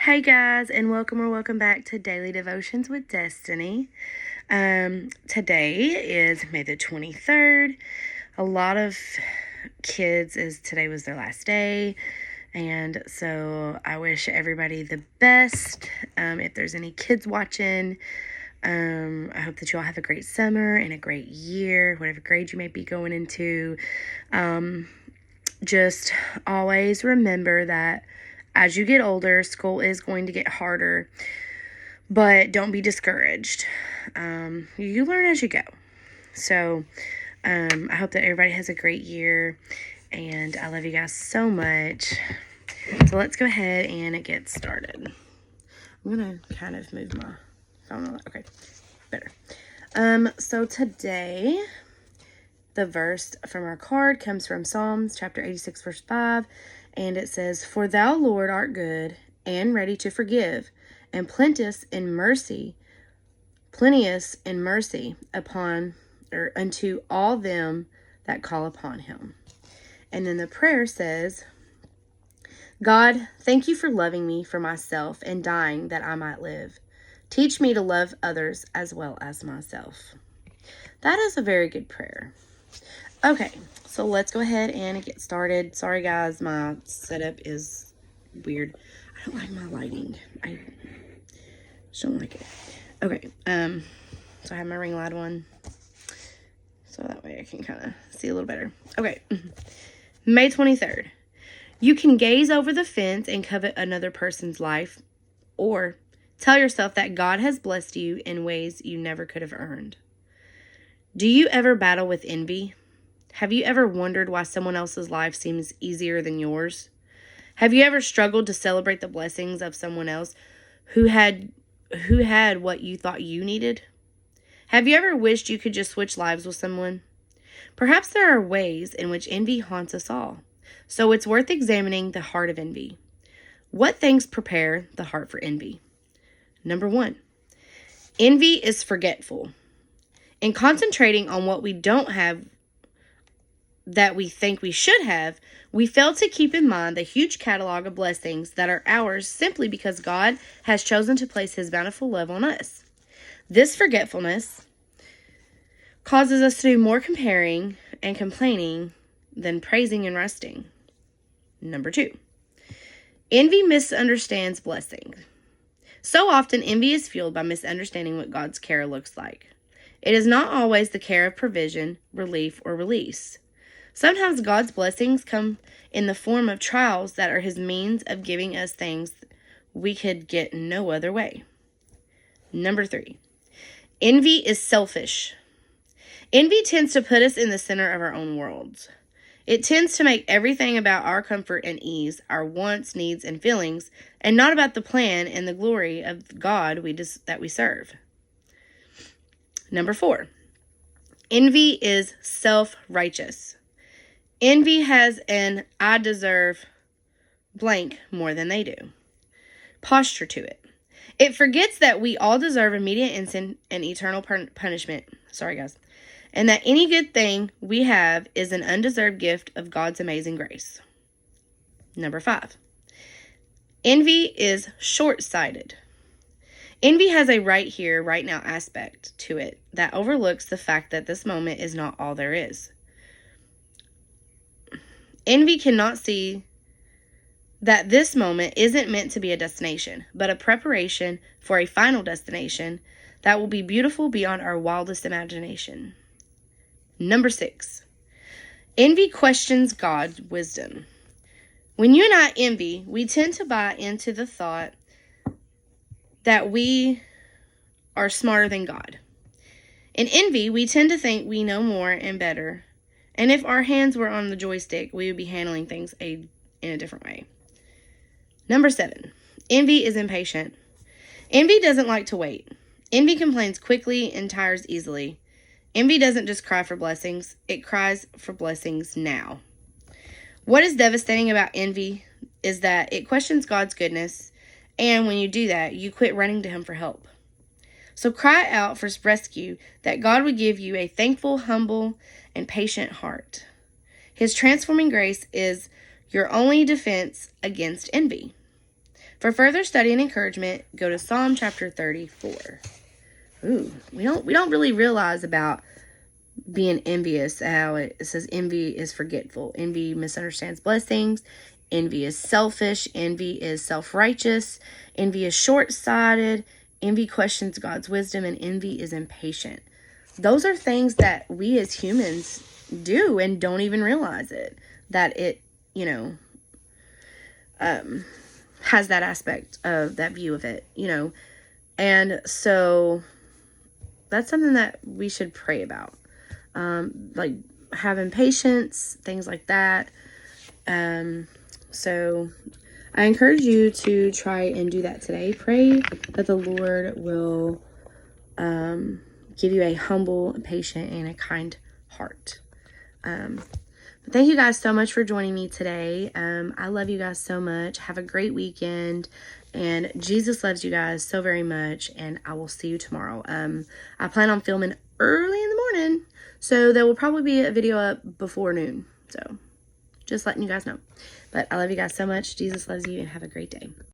Hey guys, and welcome back to Daily Devotions with Destiny. Today is May the 23rd. A lot of kids, as today was their last day, and so I wish everybody the best. If there's any kids watching, I hope that you all have a great summer and a great year, whatever grade you may be going into. Just always remember that as you get older, school is going to get harder, but don't be discouraged. You learn as you go. So I hope that everybody has a great year, and I love you guys so much. So let's go ahead and get started. I'm going to kind of move my phone. Okay, better. So today, the verse from our card comes from Psalms chapter 86, verse 5, and it says, "For thou, Lord, art good and ready to forgive, and plenteous in mercy upon or unto all them that call upon him." And then the prayer says, "God, thank you for loving me for myself and dying that I might live. Teach me to love others as well as myself." That is a very good prayer. Okay, so let's go ahead and get started. Sorry guys, my setup is weird. I don't like my lighting. I just don't like it. Okay, so I have my ring light on, so that way I can kind of see a little better. Okay, May 23rd. You can gaze over the fence and covet another person's life, or tell yourself that God has blessed you in ways you never could have earned. Do you ever battle with envy? Have you ever wondered why someone else's life seems easier than yours? Have you ever struggled to celebrate the blessings of someone else who had what you thought you needed? Have you ever wished you could just switch lives with someone? Perhaps there are ways in which envy haunts us all, so it's worth examining the heart of envy. What things prepare the heart for envy? Number 1, envy is forgetful. In concentrating on what we don't have that we think we should have, we fail to keep in mind the huge catalog of blessings that are ours simply because God has chosen to place his bountiful love on us. This forgetfulness causes us to do more comparing and complaining than praising and resting. Number 2, envy misunderstands blessing. So often, envy is fueled by misunderstanding what God's care looks like. It is not always the care of provision, relief, or release. Sometimes God's blessings come in the form of trials that are his means of giving us things we could get no other way. Number 3, envy is selfish. Envy tends to put us in the center of our own worlds. It tends to make everything about our comfort and ease, our wants, needs, and feelings, and not about the plan and the glory of God that we serve. Number 4, envy is self-righteous. Envy has an "I deserve blank more than they do" posture to it. It forgets that we all deserve immediate instant and eternal punishment. Sorry, guys. And that any good thing we have is an undeserved gift of God's amazing grace. Number 5, envy is short-sighted. Envy has a right here, right now aspect to it that overlooks the fact that this moment is not all there is. Envy cannot see that this moment isn't meant to be a destination, but a preparation for a final destination that will be beautiful beyond our wildest imagination. Number 6, envy questions God's wisdom. When you and I envy, we tend to buy into the thought that we are smarter than God. In envy, we tend to think we know more and better, and if our hands were on the joystick, we would be handling things in a different way. Number 7, envy is impatient. Envy doesn't like to wait. Envy complains quickly and tires easily. Envy doesn't just cry for blessings, it cries for blessings now. What is devastating about envy is that it questions God's goodness, and when you do that, you quit running to him for help. So cry out for rescue, that God would give you a thankful, humble, and patient heart. His transforming grace is your only defense against envy. For further study and encouragement, go to Psalm chapter 34. Ooh, we don't really realize about being envious, how it says envy is forgetful. Envy misunderstands blessings. Envy is selfish. Envy is self-righteous. Envy is short-sighted. Envy questions God's wisdom, and envy is impatient. Those are things that we as humans do and don't even realize it. That it, has that aspect of that view of it, And so that's something that we should pray about. Like having patience, things like that. So I encourage you to try and do that today. Pray that the Lord will give you a humble, patient, and a kind heart. But thank you guys so much for joining me today. I love you guys so much. Have a great weekend. And Jesus loves you guys so very much. And I will see you tomorrow. I plan on filming early in the morning, so there will probably be a video up before noon. So just letting you guys know. But I love you guys so much. Jesus loves you, and have a great day.